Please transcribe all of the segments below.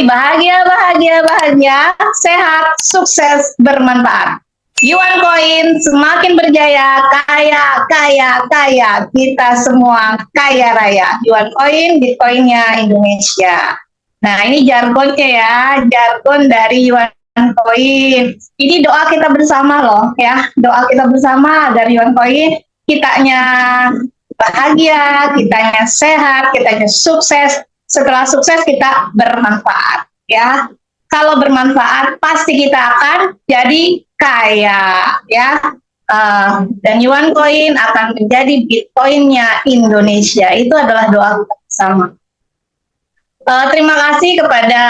bahagia, bahagia, bahagia, sehat, sukses, bermanfaat. Yuan Coin semakin berjaya, kaya, kaya, kaya. Kita semua kaya raya. Yuan Coin, Bitcoinnya Indonesia. Nah, ini jargonnya ya, jargon dari Yuan Coin. Ini doa kita bersama loh ya, doa kita bersama agar Yuan Coin kitanya bahagia, kitanya sehat, kitanya sukses. Setelah sukses kita bermanfaat ya. Kalau bermanfaat pasti kita akan jadi kaya ya. Dan Yuan Coin akan menjadi Bitcoinnya Indonesia. Itu adalah doa kita bersama. Terima kasih kepada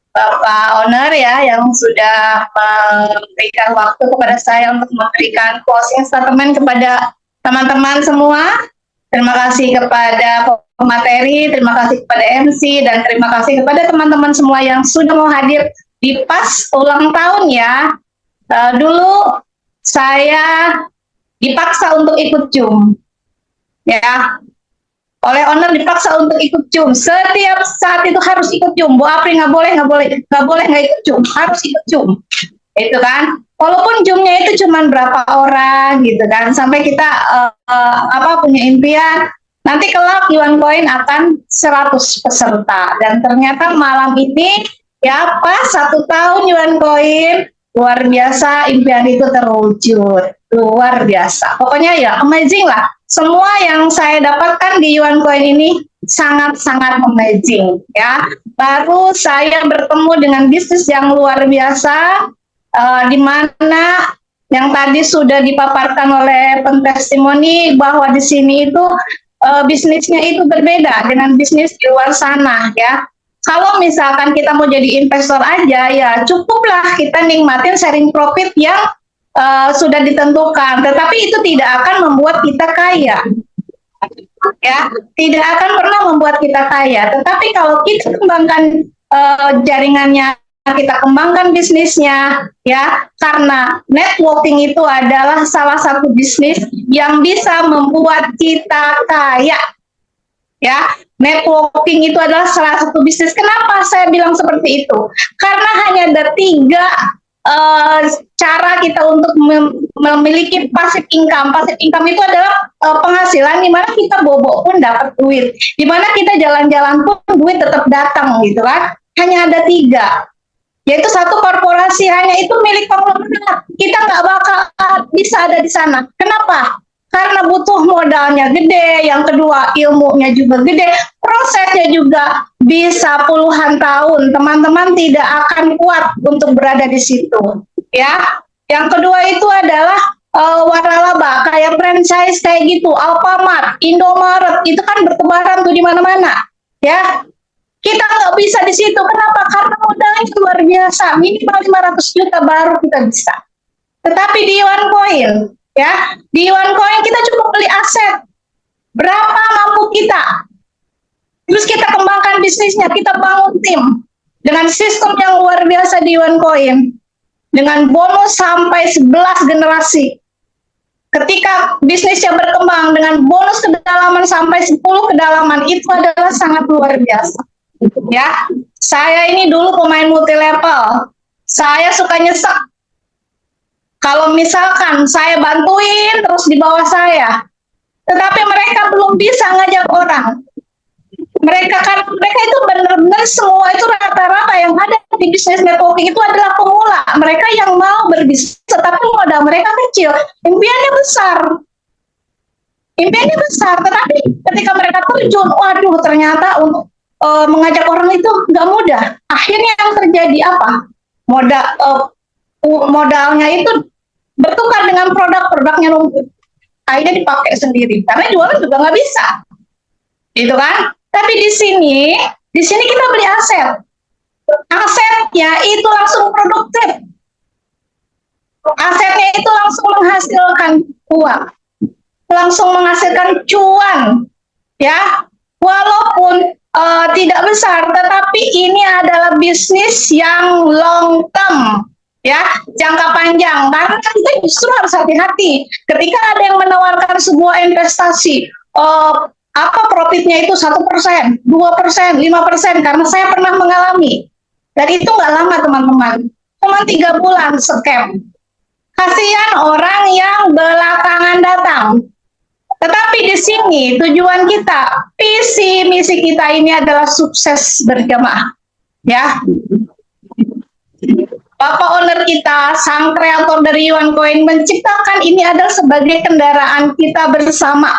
Bapak Owner ya yang sudah memberikan waktu kepada saya untuk memberikan closing statement kepada teman-teman semua. Terima kasih kepada pemateri, terima kasih kepada MC, dan terima kasih kepada teman-teman semua yang sudah mau hadir di pas ulang tahun ya. Dulu saya dipaksa untuk ikut Zoom ya. Oleh owner dipaksa untuk ikut Zoom. Setiap saat itu harus ikut Zoom. Bu Apri nggak boleh nggak ikut Zoom. Harus ikut Zoom. Itu kan. Walaupun Zoom-nya itu cuma berapa orang gitu kan. Sampai kita punya impian. Nanti kelak Yuan Coin akan 100 peserta. Dan ternyata malam ini ya pas 1 tahun Yuan Coin. Luar biasa impian itu terwujud. Luar biasa. Pokoknya ya amazing lah. Semua yang saya dapatkan di Yuan Coin ini sangat-sangat amazing ya. Baru saya bertemu dengan bisnis yang luar biasa, di mana yang tadi sudah dipaparkan oleh pentestimoni bahwa di sini itu bisnisnya itu berbeda dengan bisnis di luar sana ya. Kalau misalkan kita mau jadi investor aja ya cukuplah kita nikmatin sharing profit yang sudah ditentukan, tetapi itu tidak akan membuat kita kaya ya, tidak akan pernah membuat kita kaya. Tetapi kalau kita kembangkan jaringannya, kita kembangkan bisnisnya ya, karena networking itu adalah salah satu bisnis yang bisa membuat kita kaya ya. Networking itu adalah salah satu bisnis. Kenapa saya bilang seperti itu? Karena hanya ada 3 cara kita untuk memiliki passive income. Passive income itu adalah penghasilan di mana kita bobok pun dapat duit, di mana kita jalan-jalan pun duit tetap datang gitu kan. Hanya ada 3, yaitu 1 korporasi, hanya itu milik konglomerat. Kita nggak bakal bisa ada di sana. Kenapa? Karena butuh modalnya gede, yang kedua ilmunya juga gede, prosesnya juga bisa puluhan tahun. Teman-teman tidak akan kuat untuk berada di situ, ya. Yang kedua itu adalah waralaba, kayak franchise kayak gitu, Alfamart, Indomaret, itu kan bertebaran tuh di mana-mana, ya. Kita nggak bisa di situ. Kenapa? Karena modalnya luar biasa, minimal 500 juta baru kita bisa. Tetapi di Yuan Coin, ya, di Yuan Coin kita cukup beli aset. Berapa mampu kita? Terus kita kembangkan bisnisnya, kita bangun tim dengan sistem yang luar biasa di Yuan Coin, dengan bonus sampai 11 generasi. Ketika bisnisnya berkembang dengan bonus kedalaman sampai 10 kedalaman, itu adalah sangat luar biasa. Ya, saya ini dulu pemain multi level. Saya suka nyesek. Kalau misalkan saya bantuin terus di bawah saya, tetapi mereka belum bisa ngajak orang. Mereka itu benar-benar semua itu rata-rata yang ada di bisnis networking itu adalah pemula. Mereka yang mau berbisnis, tetapi modal mereka kecil. Impiannya besar, tetapi ketika mereka terjun, waduh ternyata untuk mengajak orang itu nggak mudah. Akhirnya yang terjadi apa? Modalnya itu bertukar dengan produknya numpuk. Akhirnya dipakai sendiri karena jualan juga nggak bisa, gitu kan? Tapi di sini kita beli asetnya itu langsung produktif, asetnya itu langsung menghasilkan uang, langsung menghasilkan cuan, ya. Walaupun tidak besar, tetapi ini adalah bisnis yang long term, ya, jangka panjang. Karena kita justru harus hati-hati ketika ada yang menawarkan sebuah investasi Apa profitnya itu 1%, 2%, 5%, karena saya pernah mengalami. Dan itu nggak lama teman-teman, cuma 3 bulan scam. Kasihan orang yang belakangan datang. Tetapi di sini tujuan kita, visi misi kita ini adalah sukses berjamaah. Ya, Bapak owner kita, sang kreator dari OneCoin menciptakan ini adalah sebagai kendaraan kita bersama.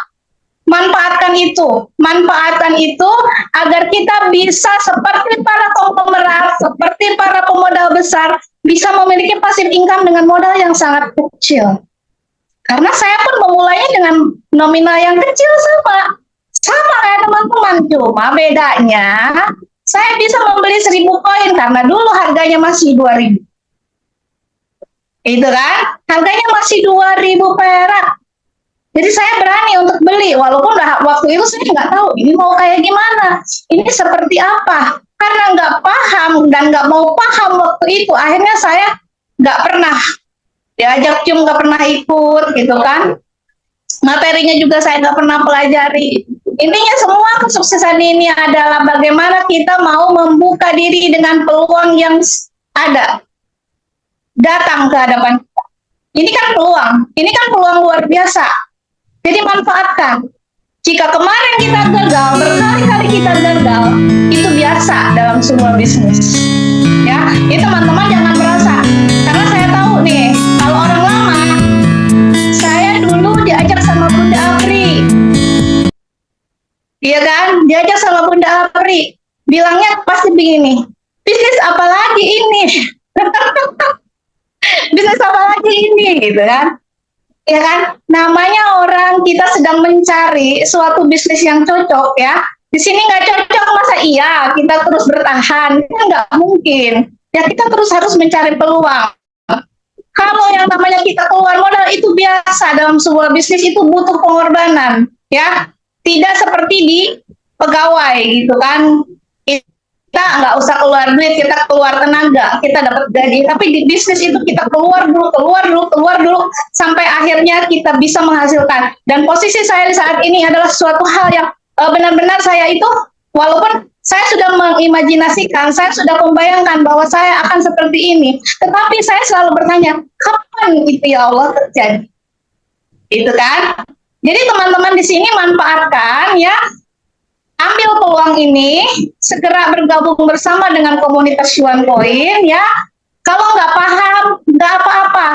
Manfaatkan itu agar kita bisa seperti para konglomerat, seperti para pemodal besar, bisa memiliki passive income dengan modal yang sangat kecil. Karena saya pun memulainya dengan nominal yang kecil sama kayak teman-teman, cuma bedanya saya bisa membeli 1.000 koin karena dulu harganya masih 2.000. Itu kan, harganya masih 2.000 perak. Jadi saya berani untuk beli, walaupun waktu itu saya nggak tahu ini mau kayak gimana, ini seperti apa. Karena nggak paham dan nggak mau paham waktu itu, akhirnya saya nggak pernah diajak cium, nggak pernah ikut, gitu kan. Materinya juga saya nggak pernah pelajari. Intinya semua kesuksesan ini adalah bagaimana kita mau membuka diri dengan peluang yang ada datang ke hadapan kita. Ini kan peluang luar biasa. Jadi manfaatkan. Jika kemarin kita gagal, berkali-kali kita gagal, itu biasa dalam semua bisnis. Ya, ini teman-teman jangan merasa. Karena saya tahu nih, kalau orang lama, saya dulu diajak sama Bunda Apri. Iya kan? Diajak sama Bunda Apri. Bilangnya pasti begini, bisnis apa lagi ini? Bisnis apa lagi ini, gitu kan? Ya kan, namanya orang kita sedang mencari suatu bisnis yang cocok ya. Di sini nggak cocok, masa iya kita terus bertahan? Itu nggak mungkin. Ya kita terus harus mencari peluang. Kalau yang namanya kita keluar modal itu biasa dalam sebuah bisnis, itu butuh pengorbanan, ya. Tidak seperti di pegawai gitu kan. Kita nggak usah keluar duit, kita keluar tenaga, kita dapat gaji. Tapi di bisnis itu kita keluar dulu, sampai akhirnya kita bisa menghasilkan. Dan posisi saya di saat ini adalah suatu hal yang benar-benar saya itu, walaupun saya sudah mengimajinasikan, saya sudah membayangkan bahwa saya akan seperti ini, tetapi saya selalu bertanya, kapan itu ya Allah terjadi? Itu kan? Jadi teman-teman di sini manfaatkan ya. Ambil peluang ini, segera bergabung bersama dengan komunitas OneCoin ya. Kalau nggak paham, nggak apa-apa,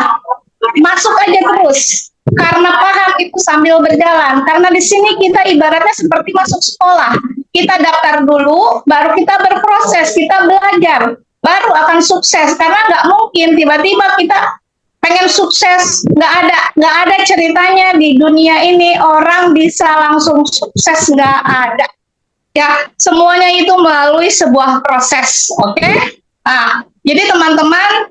masuk aja terus. Karena paham itu sambil berjalan. Karena di sini kita ibaratnya seperti masuk sekolah. Kita daftar dulu, baru kita berproses, kita belajar, baru akan sukses. Karena nggak mungkin tiba-tiba kita pengen sukses, nggak ada ceritanya di dunia ini orang bisa langsung sukses, nggak ada. Ya, semuanya itu melalui sebuah proses, oke? Nah, jadi teman-teman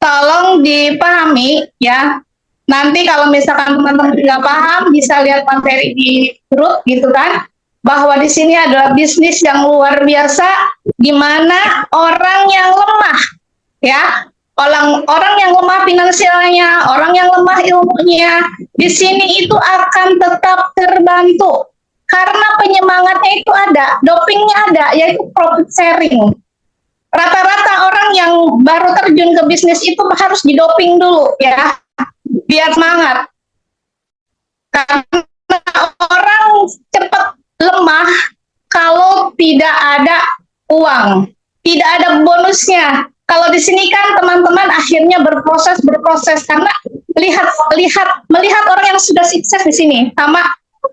tolong dipahami ya. Nanti kalau misalkan teman-teman tidak paham, bisa lihat materi di grup gitu kan, bahwa di sini adalah bisnis yang luar biasa, di mana orang yang lemah, ya, orang yang lemah finansialnya, orang yang lemah ilmunya, di sini itu akan tetap terbantu. Karena penyemangatnya itu ada, dopingnya ada, yaitu profit sharing. Rata-rata orang yang baru terjun ke bisnis itu harus didoping dulu ya, biar semangat. Karena orang cepat lemah kalau tidak ada uang, tidak ada bonusnya. Kalau di sini kan teman-teman akhirnya berproses karena melihat orang yang sudah sukses di sini, sama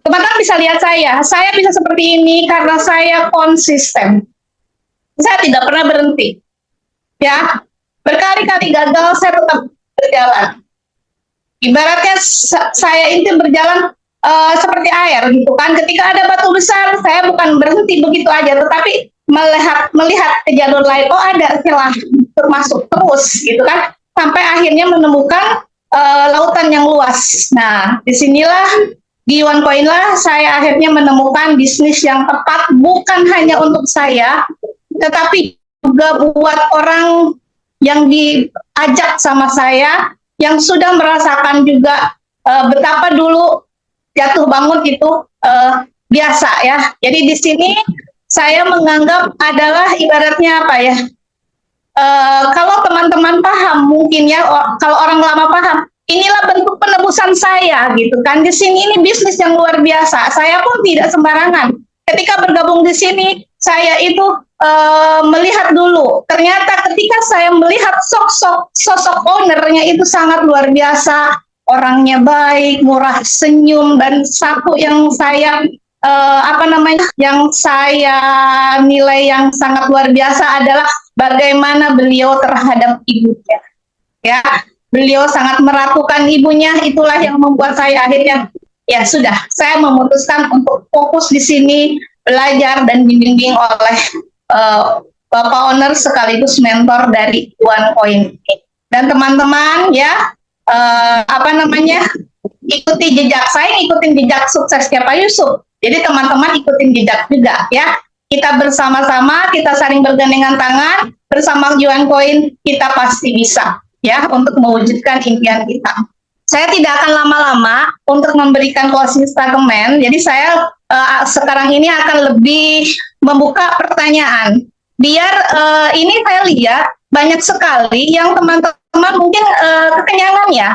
teman-teman bisa lihat saya bisa seperti ini karena saya konsisten. Saya tidak pernah berhenti. Ya, berkali-kali gagal saya tetap berjalan. Ibaratnya saya itu berjalan seperti air gitu kan. Ketika ada batu besar, saya bukan berhenti begitu aja, tetapi melihat ke jalur lain, oh ada celah untuk masuk terus gitu kan, sampai akhirnya menemukan lautan yang luas. Nah, disinilah di OneCoin lah saya akhirnya menemukan bisnis yang tepat, bukan hanya untuk saya, tetapi juga buat orang yang diajak sama saya, yang sudah merasakan juga betapa dulu jatuh bangun itu biasa ya. Jadi di sini saya menganggap adalah ibaratnya apa ya? Kalau teman-teman paham mungkin ya, kalau orang lama paham, inilah bentuk penebusan saya gitu kan. Di sini ini bisnis yang luar biasa. Saya pun tidak sembarangan. Ketika bergabung di sini, saya itu melihat dulu. Ternyata ketika saya melihat sosok ownernya itu sangat luar biasa, orangnya baik, murah senyum, dan satu yang saya yang saya nilai yang sangat luar biasa adalah bagaimana beliau terhadap ibunya. Ya, beliau sangat meratukan ibunya. Itulah yang membuat saya akhirnya ya sudah, saya memutuskan untuk fokus di sini, belajar dan dibimbing oleh Bapak Owner sekaligus mentor dari OnePoint. Dan teman-teman ya, ikuti jejak saya, ikutin jejak suksesnya Pak Yusuf. Jadi teman-teman ikutin jejak juga ya. Kita bersama-sama, kita saling bergandengan tangan, bersama OnePoint kita pasti bisa ya untuk mewujudkan impian kita. Saya tidak akan lama-lama untuk memberikan closing statement. Jadi saya sekarang ini akan lebih membuka pertanyaan. Biar ini saya lihat banyak sekali yang teman-teman mungkin kekenyangan ya,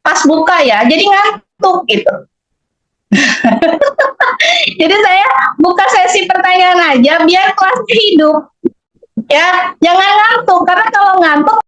pas buka ya, jadi ngantuk gitu. Jadi saya buka sesi pertanyaan aja biar kelas hidup. Ya, jangan ngantuk karena kalau ngantuk